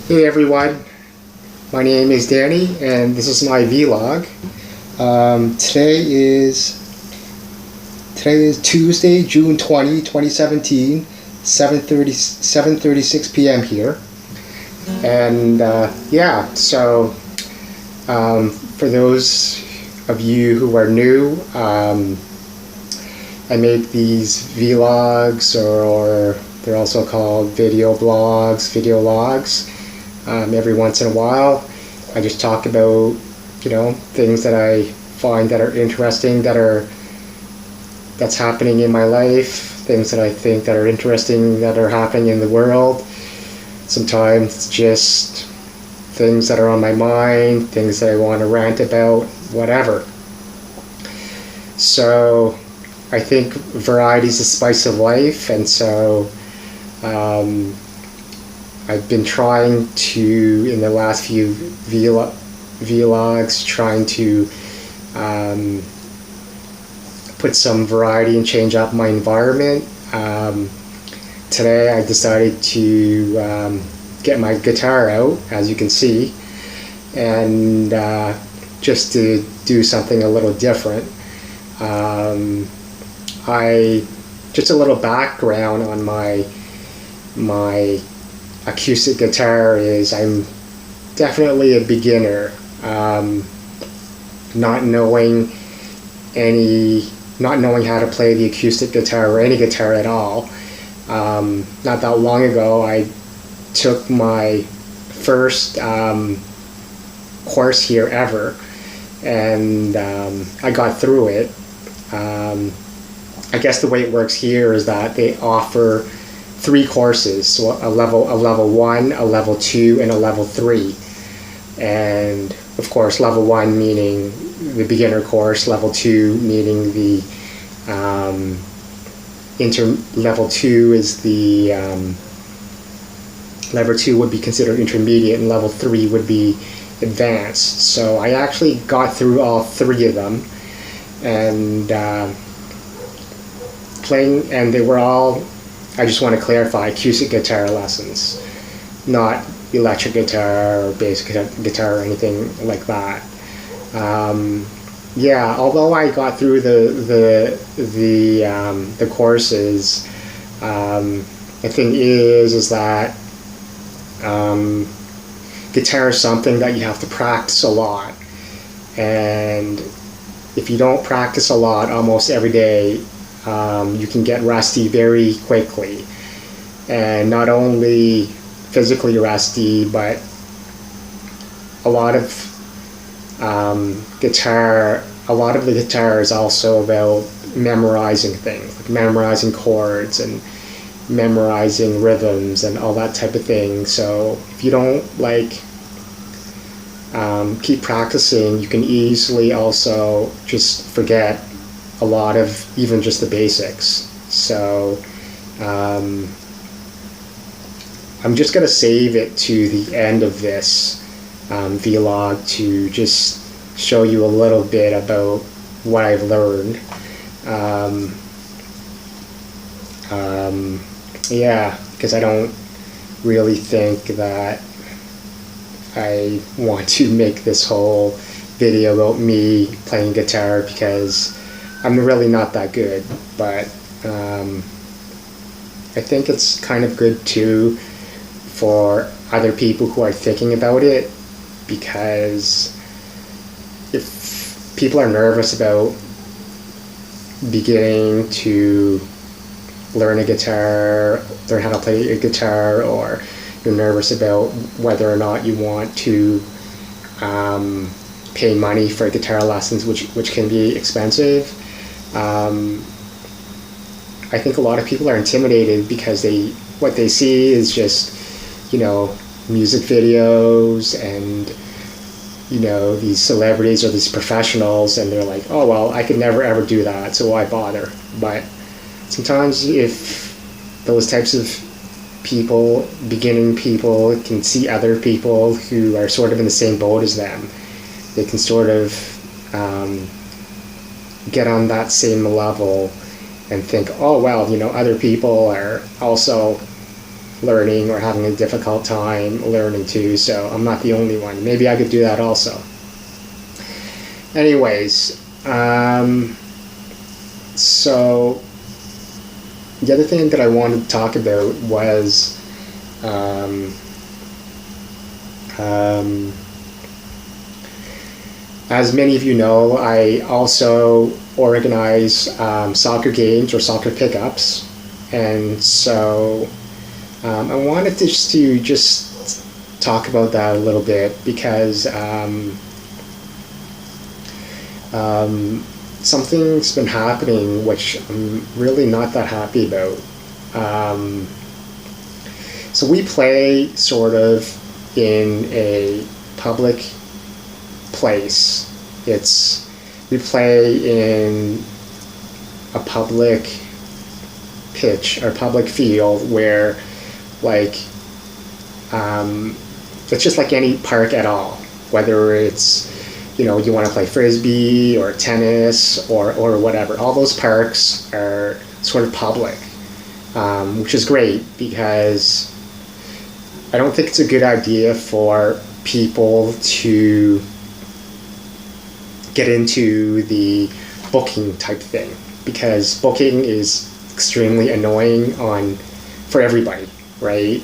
Hey everyone, my name is Danny and this is my vlog. Today is Tuesday, June 2017, 7:36 p.m. here. And for those of you who are new, I make these vlogs, or they're also called video blogs, video logs. Every once in a while, I just talk about, things that I find that are interesting, that's happening in my life, things that I think that are interesting that are happening in the world. Sometimes it's just things that are on my mind, things that I want to rant about, whatever. So I think variety is the spice of life, and so I've been trying to, in the last few vlogs, trying to put some variety and change up my environment. Today I decided to get my guitar out, as you can see, and just to do something a little different. Just a little background on my acoustic guitar is I'm definitely a beginner, not knowing how to play the acoustic guitar or any guitar at all. Not that long ago, I took my first course here ever, and I got through it. I guess the way it works here is that they offer 3 courses, so a level 1, a level 2, and a level 3. And of course, level 1 meaning the beginner course, level 2 meaning the level 2 is the level 2 would be considered intermediate, and level 3 would be advanced. So I actually got through all 3 of them, and and they were all, I just want to clarify, acoustic guitar lessons, not electric guitar or bass guitar or anything like that. Although I got through the courses, the thing is that guitar is something that you have to practice a lot, and if you don't practice a lot almost every day, you can get rusty very quickly, and not only physically rusty, but a lot of the guitar is also about memorizing things, like memorizing chords and memorizing rhythms and all that type of thing. So if you don't keep practicing, you can easily also just forget a lot of even just the basics. So I'm just going to save it to the end of this vlog to just show you a little bit about what I've learned. Because I don't really think that I want to make this whole video about me playing guitar, because I'm really not that good. But I think it's kind of good too for other people who are thinking about it, because if people are nervous about beginning to learn how to play a guitar, or you're nervous about whether or not you want to pay money for guitar lessons, which can be expensive, I think a lot of people are intimidated because what they see is just, music videos and, these celebrities or these professionals, and they're like, oh, well, I could never ever do that, so why bother? But sometimes if those types of people, beginning people, can see other people who are sort of in the same boat as them, they can sort of get on that same level and think, oh, well, other people are also learning or having a difficult time learning too, so I'm not the only one. Maybe I could do that also. Anyways, so the other thing that I wanted to talk about was as many of you know, I also organize soccer games or soccer pickups, and so I wanted to just talk about that a little bit because something's been happening which I'm really not that happy about. So we play sort of in a public place. We play in a public pitch or public field where it's just like any park at all, whether it's you want to play frisbee or tennis or whatever. All those parks are sort of public, which is great because I don't think it's a good idea for people to get into the booking type thing, because booking is extremely annoying for everybody, right?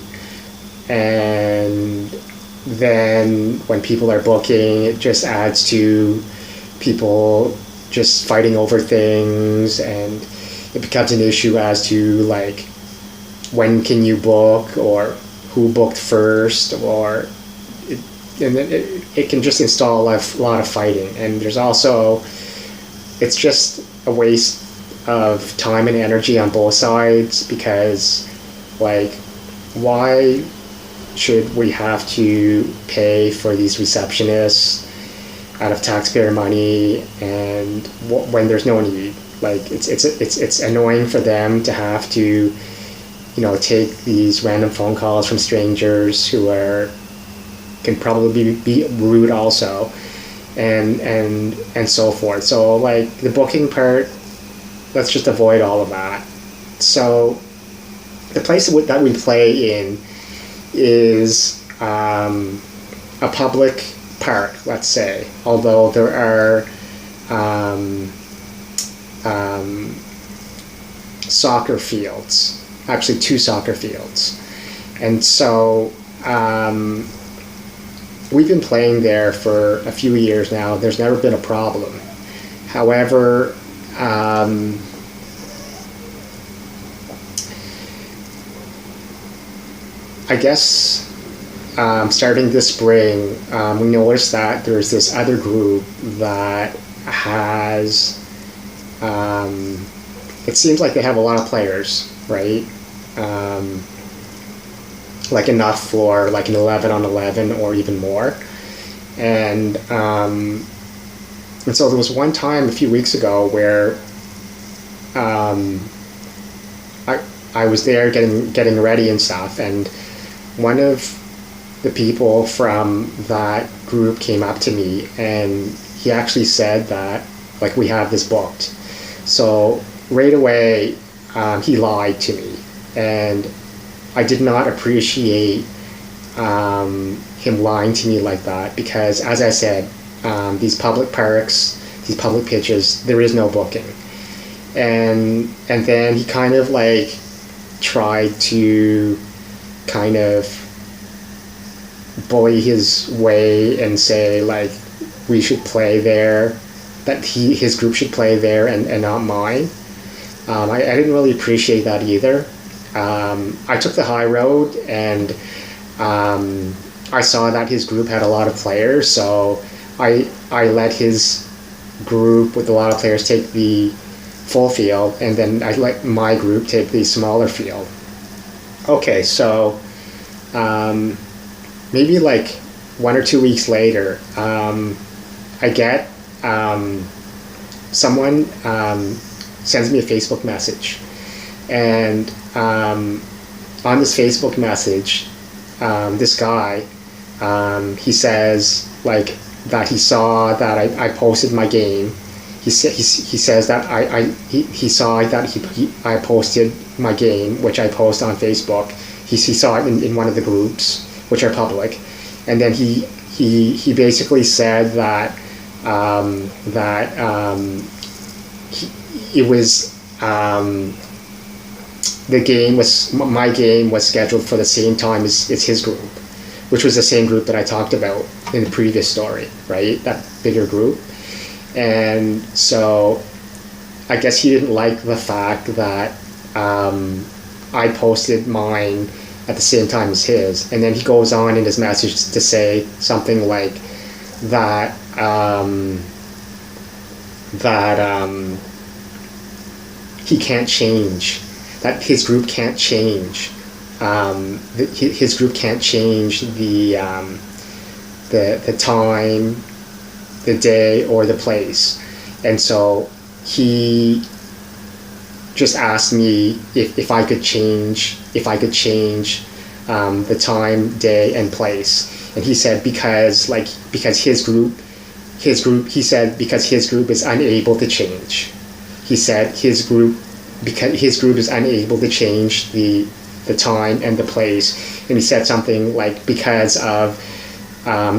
And then when people are booking, it just adds to people just fighting over things, and it becomes an issue as to when can you book or who booked first, and then it can just install a lot of fighting. And there's also, it's just a waste of time and energy on both sides, because why should we have to pay for these receptionists out of taxpayer money and when there's no need? It's annoying for them to have to take these random phone calls from strangers who can probably be rude also, and so forth. So the booking part, let's just avoid all of that. So the place that we play in is a public park, let's say, although there are soccer fields, actually 2 soccer fields. And so we've been playing there for a few years now. There's never been a problem. However, I guess starting this spring, we noticed that there's this other group that has, it seems like they have a lot of players, right? Enough for an 11-on-11 or even more. And so there was one time a few weeks ago where I was there getting ready and stuff, and one of the people from that group came up to me, and he actually said that we have this booked. So right away he lied to me, and I did not appreciate him lying to me like that, because as I said, these public parks, these public pitches, there is no booking. And then he kind of tried to kind of bully his way and say we should play there, that his group should play there and not mine. I didn't really appreciate that either. I took the high road, and I saw that his group had a lot of players, so I let his group with a lot of players take the full field, and then I let my group take the smaller field. Okay, so maybe 1 or 2 weeks later, I get someone sends me a Facebook message, and on this Facebook message, this guy, he says that he saw that I posted my game, he says that he saw that I posted my game, which I post on Facebook. He saw it in one of the groups, which are public, and then he basically said that it was my game was scheduled for the same time as his group, which was the same group that I talked about in the previous story, right? That bigger group. And so I guess he didn't like the fact that I posted mine at the same time as his. And then he goes on in his message to say something like that he can't change, that his group can't change. His group can't change the time, the day, or the place. And so he just asked me if I could change the time, day, and place. And he said because his group is unable to change. He said because his group is unable to change the time and the place. And he said something like because of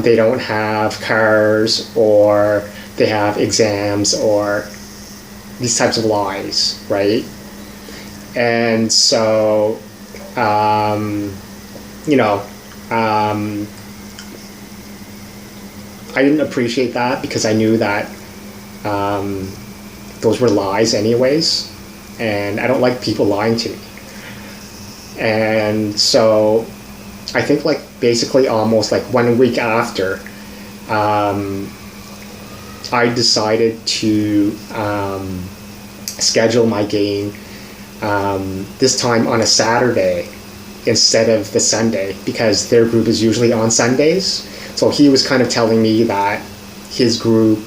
they don't have cars, or they have exams, or these types of lies, right? And so I didn't appreciate that, because I knew that those were lies anyways, and I don't like people lying to me. And so I think basically almost 1 week after, I decided to schedule my game this time on a Saturday instead of the Sunday, because their group is usually on Sundays. So he was kind of telling me that his group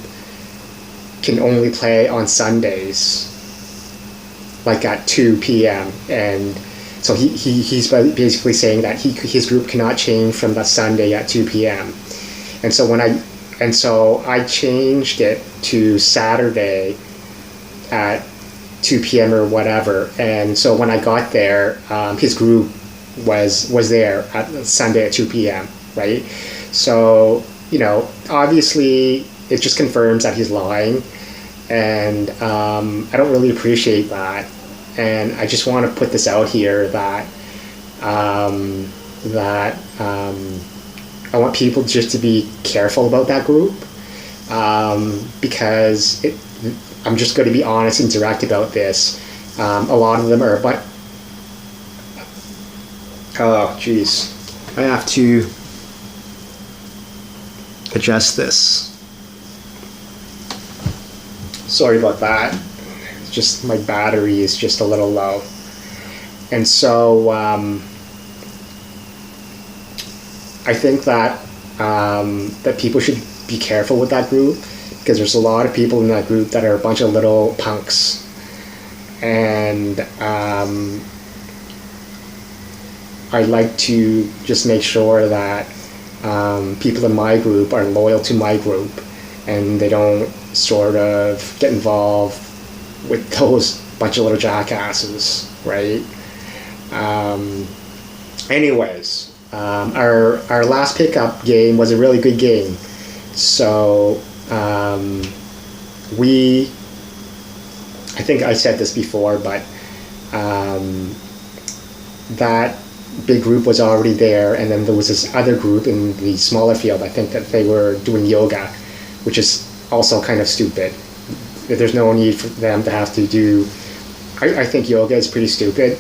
can only play on Sundays, at 2 p.m. And so he's basically saying that his group cannot change from that Sunday at 2 p.m. And so I changed it to Saturday at 2 p.m. or whatever. And so when I got there, his group was there at Sunday at 2 p.m. right? So obviously it just confirms that he's lying, and I don't really appreciate that. And I just want to put this out here that I want people just to be careful about that group, because I'm just going to be honest and direct about this. A lot of them are, oh geez, I have to adjust this. Sorry about that. It's just my battery is just a little low. And so I think that that people should be careful with that group, because there's a lot of people in that group that are a bunch of little punks. And I'd like to just make sure that people in my group are loyal to my group, and they don't sort of get involved with those bunch of little jackasses, right? Anyways, our last pickup game was a really good game. So I think I said this before, but that big group was already there, and then there was this other group in the smaller field. I think that they were doing yoga, which is also kind of stupid. There's no need for them to have to do. I think yoga is pretty stupid,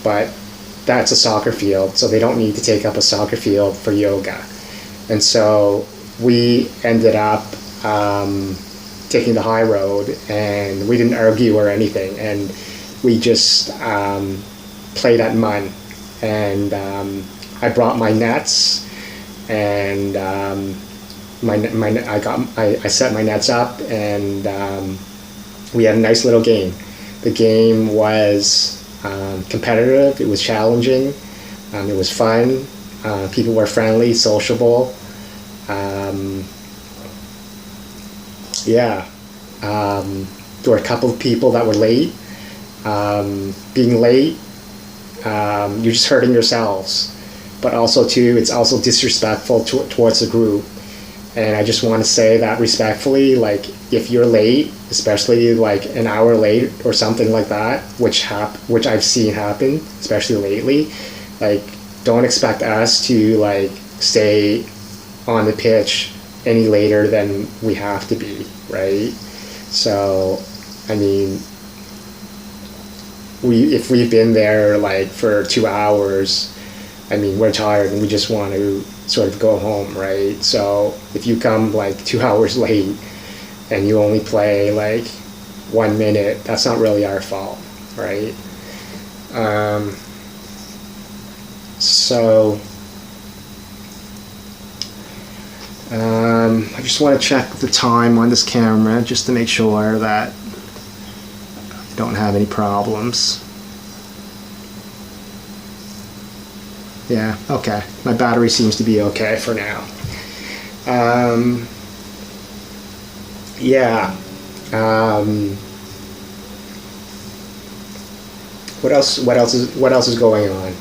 but that's a soccer field, so they don't need to take up a soccer field for yoga. And so we ended up taking the high road, and we didn't argue or anything, and we just played at Mun. And I brought my nets, and I set my nets up, and we had a nice little game. The game was competitive. It was challenging. It was fun. People were friendly, sociable. there were a couple of people that were late. Being late, you're just hurting yourselves. But also, too, it's also disrespectful towards the group. And I just want to say that respectfully, like, if you're late, especially like an hour late or something like that, which I've seen happen, especially lately, like, don't expect us to like stay on the pitch any later than we have to be, right? So, I mean, if we've been there like for 2 hours, I mean, we're tired and we just want to sort of go home, right? So if you come like 2 hours late and you only play like 1 minute, that's not really our fault, right? So I just want to check the time on this camera just to make sure that I don't have any problems. Yeah, okay. My battery seems to be okay for now. Yeah. What else is going on?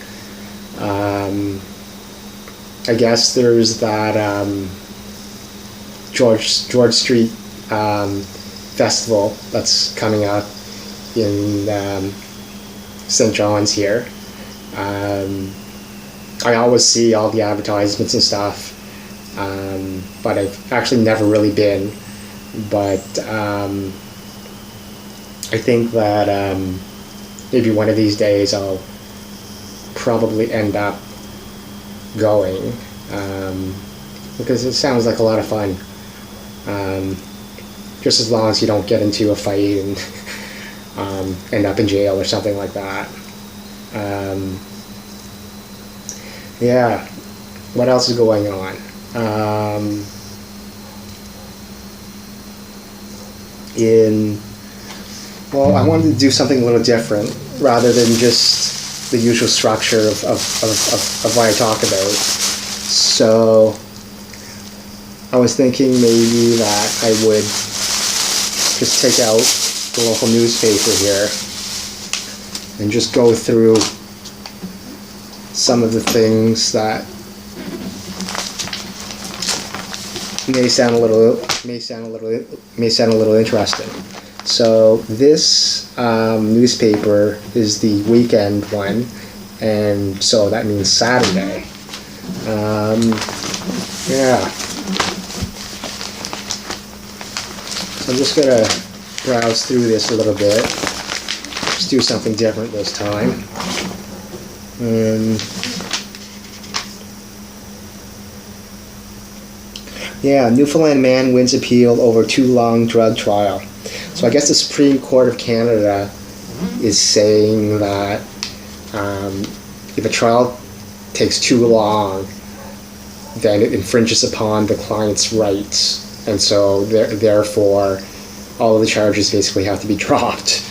I guess there's that George Street festival that's coming up in St. John's here. I always see all the advertisements and stuff, but I've actually never really been. But I think that maybe one of these days I'll probably end up going, because it sounds like a lot of fun. Just as long as you don't get into a fight and end up in jail or something like that. Yeah, what else is going on? Well, I wanted to do something a little different rather than just the usual structure of what I talk about. So I was thinking maybe that I would just take out the local newspaper here and just go through some of the things that may sound a little interesting. So this newspaper is the weekend one, and so that means Saturday. Yeah. So I'm just gonna browse through this a little bit. Just do something different this time. Yeah, Newfoundland man wins appeal over too long drug trial. So I guess the Supreme Court of Canada is saying that if a trial takes too long, then it infringes upon the client's rights, and so therefore all of the charges basically have to be dropped.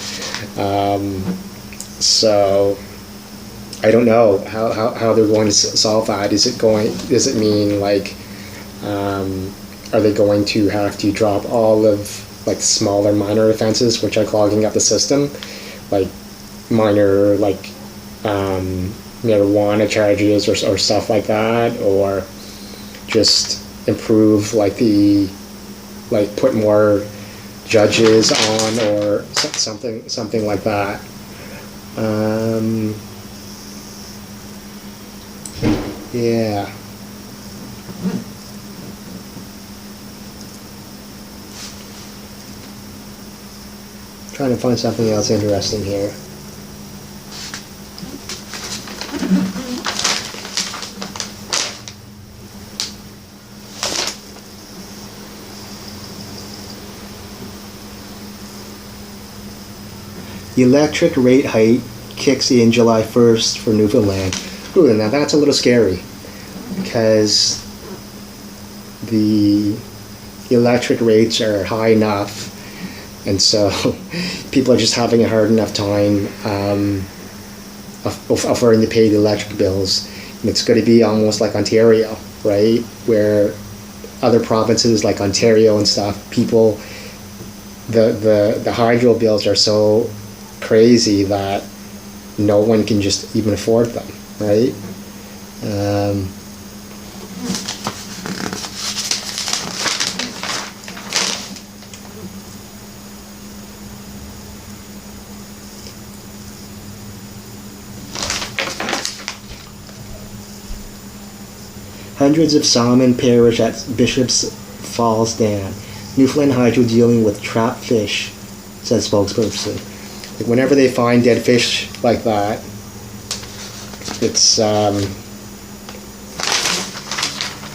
So I don't know how they're going to solve that. Does it mean like are they going to have to drop all of like smaller minor offenses which are clogging up the system, like minor like marijuana charges or stuff like that, or just improve like put more judges on or something like that. Yeah. Trying to find something else interesting here. The electric rate hike kicks in July 1st for Newfoundland. Ooh, now that's a little scary, because the electric rates are high enough, and so people are just having a hard enough time affording to pay the electric bills. And it's going to be almost like Ontario, right? Where other provinces like Ontario and stuff, people the hydro bills are so crazy that no one can just even afford them, right? Hundreds of salmon perish at Bishop's Falls Dam. Newfoundland Hydro dealing with trapped fish, says spokesperson. Like whenever they find dead fish like that, it's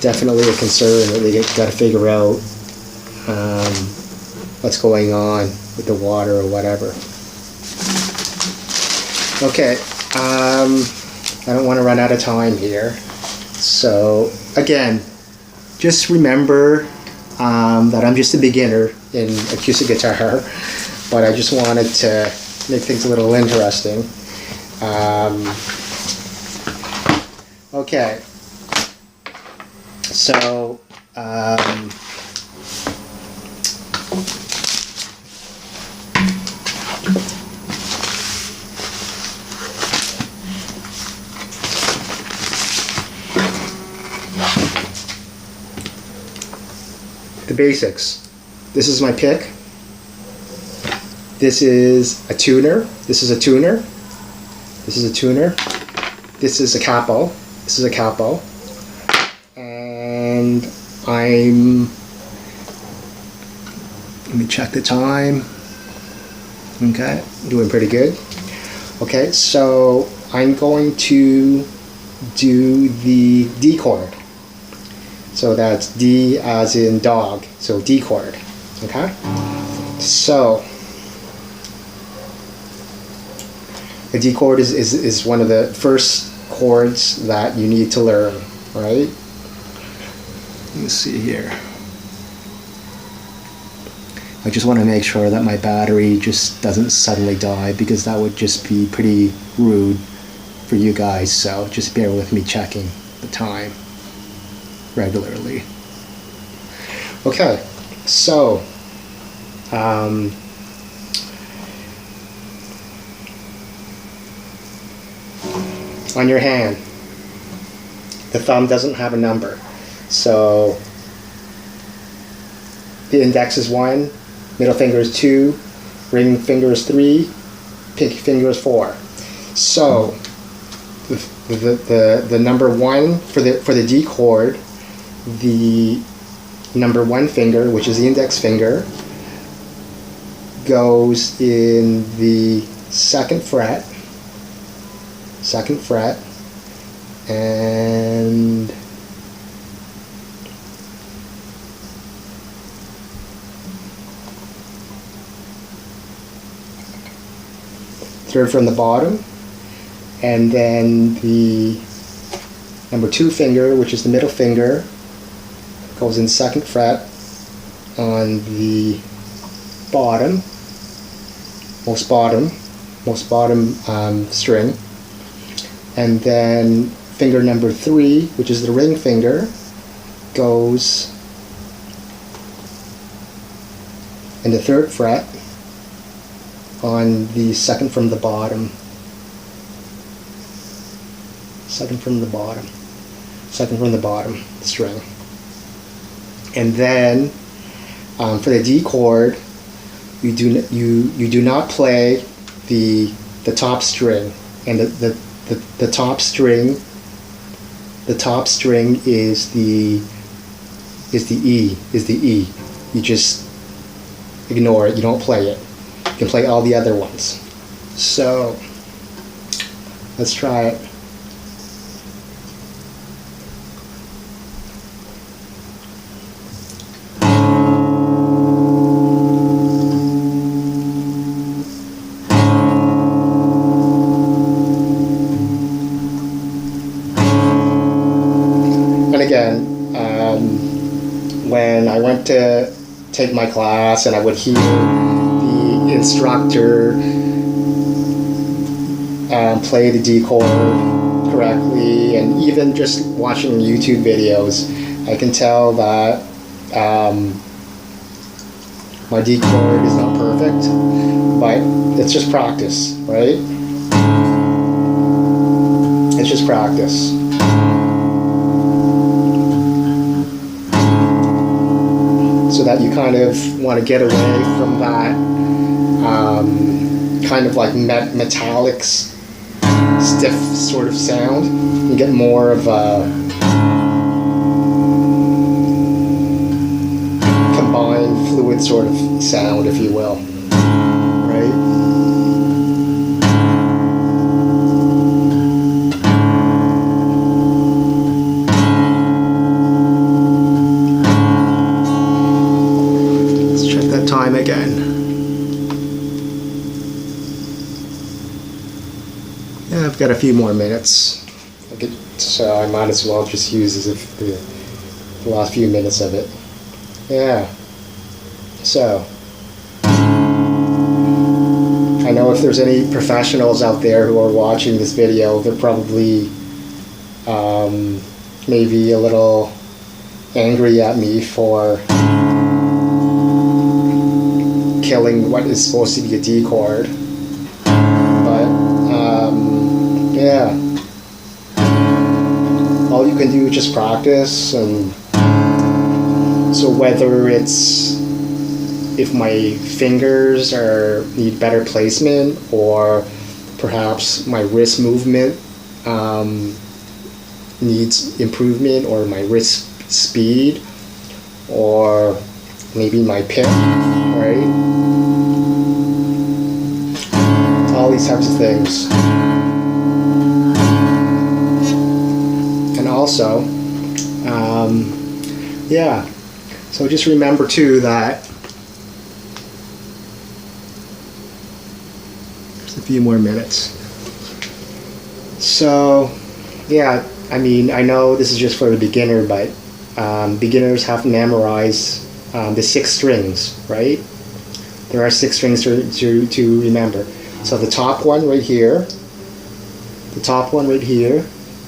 definitely a concern that they got to figure out what's going on with the water or whatever. Okay, I don't want to run out of time here. So again, just remember that I'm just a beginner in acoustic guitar, but I just wanted to make things a little interesting. Okay, so the basics. This is my pick. This is a tuner. This is a tuner. This is a tuner. This is a capo. This is a capo. And let me check the time. Okay, doing pretty good. Okay, so I'm going to do the D chord. So that's D as in dog, so D chord, okay? So, the D chord is one of the first chords that you need to learn, right? Let me see here. I just want to make sure that my battery just doesn't suddenly die, because that would just be pretty rude for you guys, so just bear with me checking the time regularly. Okay, so on your hand, the thumb doesn't have a number, so the index is 1, middle finger is 2, ring finger is 3, pinky finger is 4. So the number 1 for the D chord, the number 1 finger, which is the index finger, goes in the second fret, and third from the bottom, and then the number 2 finger, which is the middle finger, goes in second fret on the bottom, most bottom string, and then finger number 3, which is the ring finger, goes in the third fret on the second from the bottom string. And then for the D chord, you do not play the top string, and the top string is the E. You just ignore it. You don't play it. You can play all the other ones. So let's try it. And again, when I went to take my class and I would hear the instructor play the D chord correctly, and even just watching YouTube videos, I can tell that My D chord is not perfect, but it's just practice, right? It's just practice. So that you kind of want to get away from that kind of like metallic, stiff sort of sound. You get more of a combined fluid sort of sound, if you will, right? Let's check that time again. Yeah, I've got a few more minutes, so I might as well just use as if the last few minutes of it. Yeah. So, I know if there's any professionals out there who are watching this video, they're probably maybe a little angry at me for killing what is supposed to be a D chord. But, yeah. All you can do is just practice, and so whether it's if my fingers need better placement, or perhaps my wrist movement needs improvement, or my wrist speed, or maybe my pick, right? All these types of things. And also, yeah, so just remember too that a few more minutes. So, yeah, I mean, I know this is just for the beginner, but beginners have to memorize the 6 strings, right? There are 6 strings to remember. So the top one right here,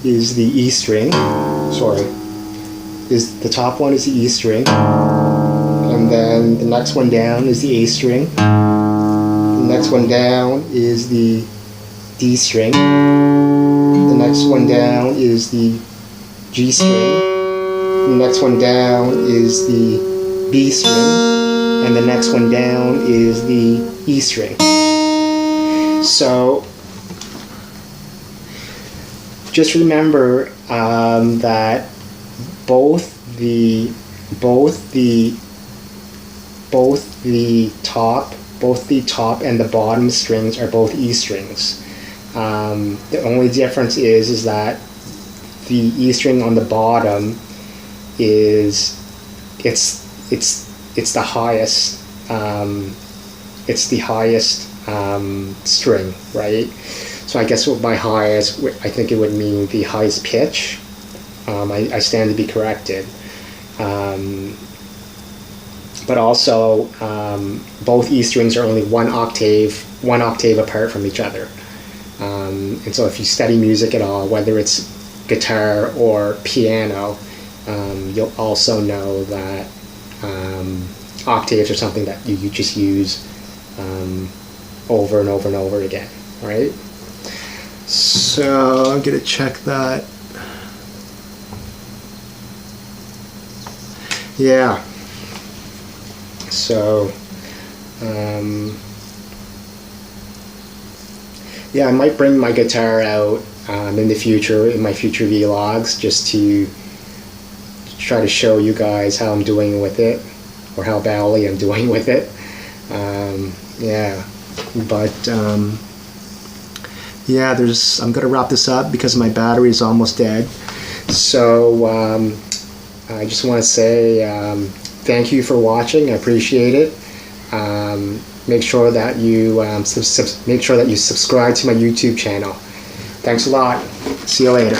is the E string. The top one is the E string, and then the next one down is the A string. The next one down is the D string. The next one down is the G string. The next one down is the B string. And the next one down is the E string. So just remember that both the top and the bottom strings are both E strings. The only difference is that the E string on the bottom is it's the highest string, right? So I guess by highest, I think it would mean the highest pitch. I stand to be corrected. But also, both E strings are only one octave apart from each other. And so if you study music at all, whether it's guitar or piano, you'll also know that octaves are something that you just use over and over and over again, right? So I'm going to check that. Yeah. So, yeah, I might bring my guitar out in the future, in my future vlogs, just to try to show you guys how I'm doing with it, or how badly I'm doing with it. Yeah, but yeah, I'm gonna wrap this up because my battery is almost dead. So I just want to say thank you for watching. I appreciate it. Make sure that you subscribe to my YouTube channel. Thanks a lot. See you later.